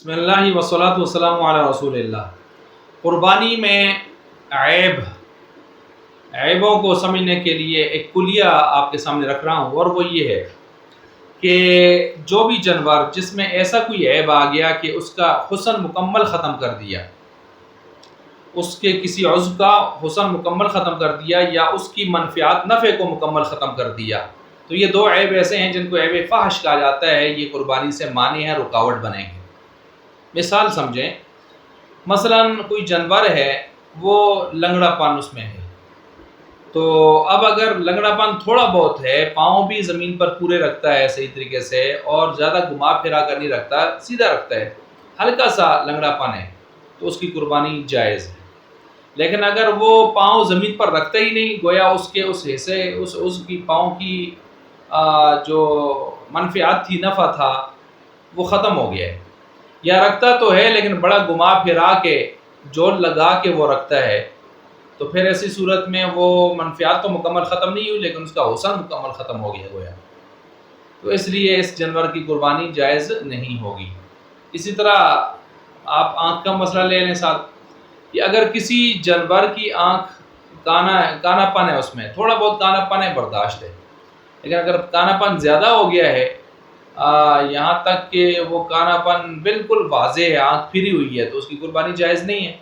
بسم اللہ والصلاۃ والسلام علی رسول اللہ۔ قربانی میں عیبوں کو سمجھنے کے لیے ایک کلیہ آپ کے سامنے رکھ رہا ہوں، اور وہ یہ ہے کہ جو بھی جانور جس میں ایسا کوئی عیب آ گیا کہ اس کا حسن مکمل ختم کر دیا، اس کے کسی عضو کا حسن مکمل ختم کر دیا یا اس کی منفعت نفع کو مکمل ختم کر دیا، تو یہ دو عیب ایسے ہیں جن کو عیب فحش کہا جاتا ہے، یہ قربانی سے مانع ہے، رکاوٹ بنیں گے۔ مثال سمجھیں، مثلا کوئی جانور ہے، وہ لنگڑا پن اس میں ہے، تو اب اگر لنگڑا پن تھوڑا بہت ہے، پاؤں بھی زمین پر پورے رکھتا ہے صحیح طریقے سے، اور زیادہ گھما پھرا کر نہیں رکھتا، سیدھا رکھتا ہے، ہلکا سا لنگڑا پن ہے، تو اس کی قربانی جائز ہے۔ لیکن اگر وہ پاؤں زمین پر رکھتا ہی نہیں، گویا اس کے اس حصے اس کی پاؤں کی جو منفعت تھی، نفع تھا، وہ ختم ہو گیا ہے، یا رکھتا تو ہے لیکن بڑا گھما پھرا کے جول لگا کے وہ رکھتا ہے، تو پھر ایسی صورت میں وہ منفعت تو مکمل ختم نہیں ہوئی لیکن اس کا حسن مکمل ختم ہو گیا گویا، تو اس لیے اس جانور کی قربانی جائز نہیں ہوگی۔ اسی طرح آپ آنکھ کا مسئلہ لے لیں ساتھ، کہ اگر کسی جانور کی آنکھ کانا پن ہے، اس میں تھوڑا بہت کانا پن ہے، برداشت ہے، لیکن اگر کانا پن زیادہ ہو گیا ہے، یہاں تک کہ وہ کانا پن بالکل واضح ہے، آنکھ پھری ہوئی ہے، تو اس کی قربانی جائز نہیں ہے،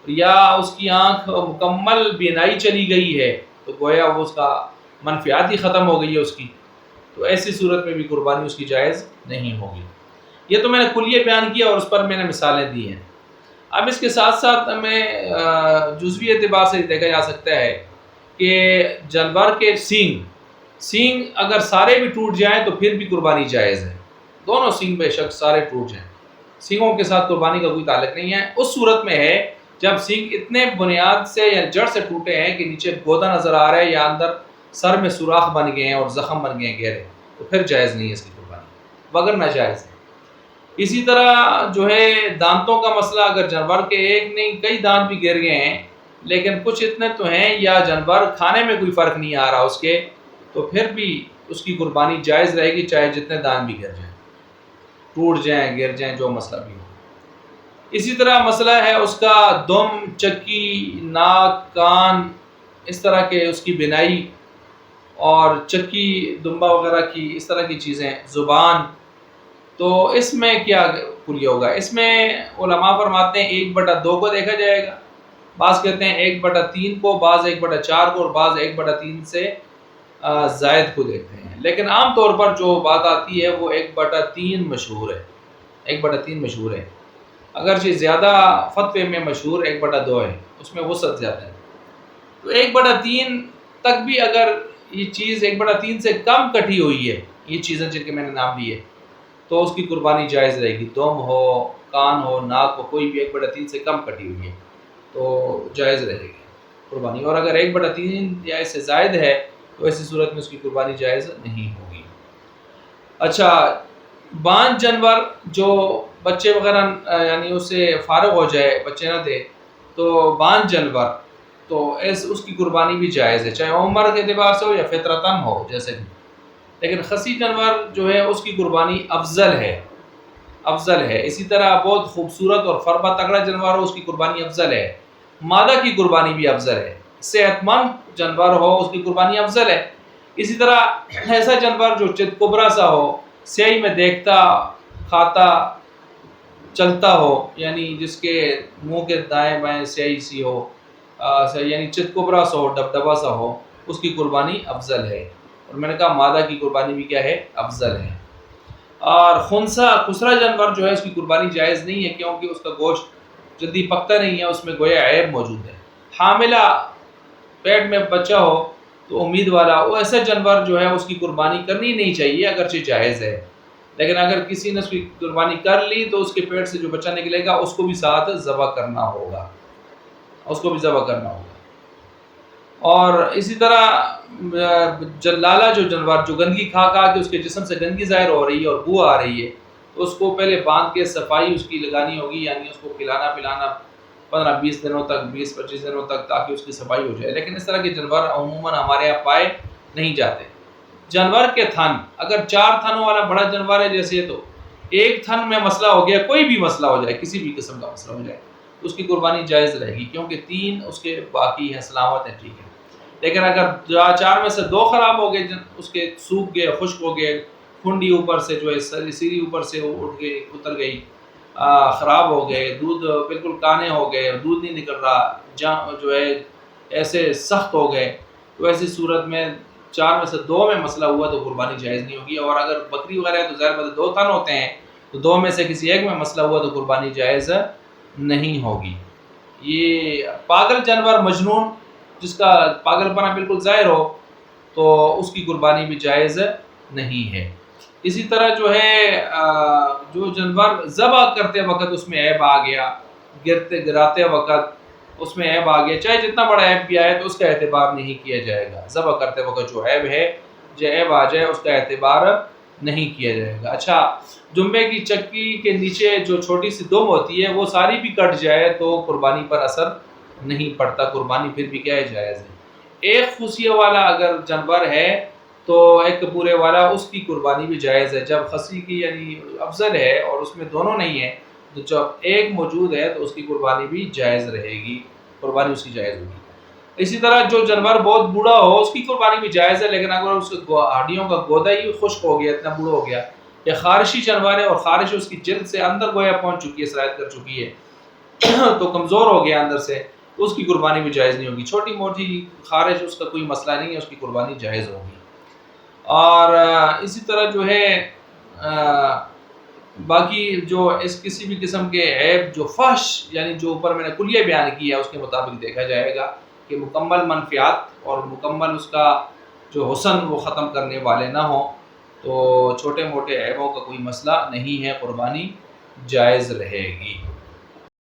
یا اس کی آنکھ مکمل بینائی چلی گئی ہے، تو گویا وہ اس کا منفعت ہی ختم ہو گئی ہے اس کی، تو ایسی صورت میں بھی قربانی اس کی جائز نہیں ہوگی۔ یہ تو میں نے کلیہ بیان کیا اور اس پر میں نے مثالیں دی ہیں۔ اب اس کے ساتھ ساتھ ہمیں جزوی اعتبار سے دیکھا جا سکتا ہے کہ جانور کے سینگ اگر سارے بھی ٹوٹ جائیں تو پھر بھی قربانی جائز ہے، دونوں سینگ بے شک سارے ٹوٹ جائیں، سینگوں کے ساتھ قربانی کا کوئی تعلق نہیں ہے۔ اس صورت میں ہے جب سینگ اتنے بنیاد سے یا جڑ سے ٹوٹے ہیں کہ نیچے گودا نظر آ رہا ہے یا اندر سر میں سوراخ بن گئے ہیں اور زخم بن گئے ہیں گہرے، تو پھر جائز نہیں ہے اس کی قربانی، وگر ناجائز ہے۔ اسی طرح جو ہے دانتوں کا مسئلہ، اگر جانور کے ایک نہیں کئی دانت بھی گر گئے ہیں لیکن کچھ اتنے تو ہیں، یا جانور کھانے میں کوئی فرق نہیں آ رہا اس کے، تو پھر بھی اس کی قربانی جائز رہے گی، چاہے جتنے دانت بھی گر جائیں، ٹوٹ جائیں، گر جائیں، جو مسئلہ بھی ہو۔ اسی طرح مسئلہ ہے اس کا دم، چکی، ناک، کان، اس طرح کے اس کی بینائی، اور چکی، دمبا وغیرہ کی اس طرح کی چیزیں، زبان، تو اس میں کیا کلیہ ہوگا؟ اس میں علماء فرماتے ہیں 1/2 کو دیکھا جائے گا، بعض کہتے ہیں 1/3 کو، بعض 1/4 کو، اور بعض 1/3 سے زائد کو دیکھتے ہیں، لیکن عام طور پر جو بات آتی ہے وہ 1/3 مشہور ہے، 1/3 مشہور ہے، اگرچہ زیادہ فتوے میں مشہور 1/2 ہے، اس میں وسعت زیادہ ہے، تو 1/3 تک بھی اگر یہ چیز 1/3 سے کم کٹی ہوئی ہے، یہ چیزیں جن کے میں نے نام لیے، تو اس کی قربانی جائز رہے گی، دم ہو، کان ہو، ناک ہو، کوئی بھی 1/3 سے کم کٹی ہوئی ہے تو جائز رہے گی قربانی، اور اگر 1/3 یا اس سے زائد ہے تو ایسی صورت میں اس کی قربانی جائز نہیں ہوگی۔ اچھا، بانجھ جانور جو بچے وغیرہ یعنی اس سے فارغ ہو جائے، بچے نہ دے، تو بانجھ جانور تو اس کی قربانی بھی جائز ہے، چاہے عمر کے اعتبار سے ہو یا فطرتاً ہو جیسے بھی، لیکن خصی جانور جو ہے اس کی قربانی افضل ہے۔ اسی طرح بہت خوبصورت اور فربہ تگڑا جانور ہو، اس کی قربانی افضل ہے، مادہ کی قربانی بھی افضل ہے، صحت مند جانور ہو اس کی قربانی افضل ہے۔ اسی طرح ایسا جانور جو چت کبرا سا ہو، سیاہی میں دیکھتا، کھاتا، چلتا ہو، یعنی جس کے منہ کے دائیں بائیں سیاہی سی ہو، یعنی چت کبرا سا ہو، ڈبڈبا سا ہو، اس کی قربانی افضل ہے، اور میں نے کہا مادہ کی قربانی بھی کیا ہے؟ افضل ہے۔ اور خسرا جانور جو ہے اس کی قربانی جائز نہیں ہے، کیونکہ اس کا گوشت جلدی پکتا نہیں ہے، اس میں گویا عیب موجود ہے۔ حاملہ پیٹ میں بچہ ہو تو امید والا، وہ ایسا جانور جو ہے اس کی قربانی کرنی نہیں چاہیے، اگرچہ جائز ہے، لیکن اگر کسی نے اس کی قربانی کر لی تو اس کے پیٹ سے جو بچہ نکلے گا اس کو بھی ساتھ ذبح کرنا ہوگا، اور اسی طرح جلالہ جو جانور جو گندگی کھا کے اس کے جسم سے گندگی ظاہر ہو رہی ہے اور بو آ رہی ہے، تو اس کو پہلے باندھ کے صفائی اس کی لگانی ہوگی، یعنی اس کو کھلانا پلانا 15-20 دنوں تک، 20-25 دنوں تک، تاکہ اس کی صفائی ہو جائے، لیکن اس طرح کے جانور عموماً ہمارے یہاں پائے نہیں جاتے۔ جانور کے تھن، اگر 4 تھنوں والا بڑا جانور ہے جیسے تو ایک تھن میں مسئلہ ہو گیا، کوئی بھی مسئلہ ہو جائے، کسی بھی قسم کا مسئلہ ہو جائے، اس کی قربانی جائز رہے گی، کیونکہ 3 اس کے باقی ہیں، سلامت ہیں، ٹھیک ہے۔ لیکن اگر 4 میں سے 2 خراب ہو گئے، اس کے سوکھ گئے، خشک ہو گئے، کھنڈی اوپر سے جو ہے سیری اوپر سے اٹھ گئی، اتر گئی، خراب ہو گئے، دودھ بالکل کانے ہو گئے، دودھ نہیں نکل رہا، جو ہے ایسے سخت ہو گئے، تو ایسی صورت میں 4 میں سے 2 میں مسئلہ ہوا تو قربانی جائز نہیں ہوگی۔ اور اگر بکری وغیرہ ہے تو ظاہر بات ہے 2 تن ہوتے ہیں، تو 2 میں سے کسی ایک میں مسئلہ ہوا تو قربانی جائز نہیں ہوگی۔ یہ پاگل جانور، مجنون، جس کا پاگل پنا بالکل ظاہر ہو، تو اس کی قربانی بھی جائز نہیں ہے۔ اسی طرح جو ہے جو جانور ذبح کرتے وقت اس میں عیب آ گیا، گراتے وقت اس میں عیب آ گیا، چاہے جتنا بڑا عیب بھی آئے تو اس کا اعتبار نہیں کیا جائے گا۔ ذبح کرتے وقت جو عیب ہے، جو عیب آ جائے اس کا اعتبار نہیں کیا جائے گا۔ اچھا، جمعے کی چکی کے نیچے جو چھوٹی سی دم ہوتی ہے وہ ساری بھی کٹ جائے تو قربانی پر اثر نہیں پڑتا، قربانی پھر بھی کیا ہے، جائز ہے۔ ایک خصیہ والا اگر جانور ہے تو ایک کپورے والا، اس کی قربانی بھی جائز ہے۔ جب خصی کی یعنی افضل ہے اور اس میں دونوں نہیں ہیں، تو جب ایک موجود ہے تو اس کی قربانی بھی جائز رہے گی، قربانی اس کی جائز ہوگی۔ اسی طرح جو جانور بہت بوڑھا ہو اس کی قربانی بھی جائز ہے، لیکن اگر اس ہڈیوں کا گودا ہی خشک ہو گیا، اتنا بوڑھا ہو گیا، یا خارشی جانور ہے اور خارش اس کی جلد سے اندر گویا پہنچ چکی ہے، سرایت کر چکی ہے، تو کمزور ہو گیا اندر سے، تو اس کی قربانی بھی جائز نہیں ہوگی۔ چھوٹی موٹی خارش، اس کا کوئی مسئلہ نہیں ہے، اس کی قربانی جائز ہوگی۔ اور اسی طرح جو ہے باقی جو اس کسی بھی قسم کے عیب جو فحش، یعنی جو اوپر میں نے کلیہ بیان کیا ہے، اس کے مطابق دیکھا جائے گا کہ مکمل منفیات اور مکمل اس کا جو حسن وہ ختم کرنے والے نہ ہوں، تو چھوٹے موٹے عیبوں کا کوئی مسئلہ نہیں ہے، قربانی جائز رہے گی۔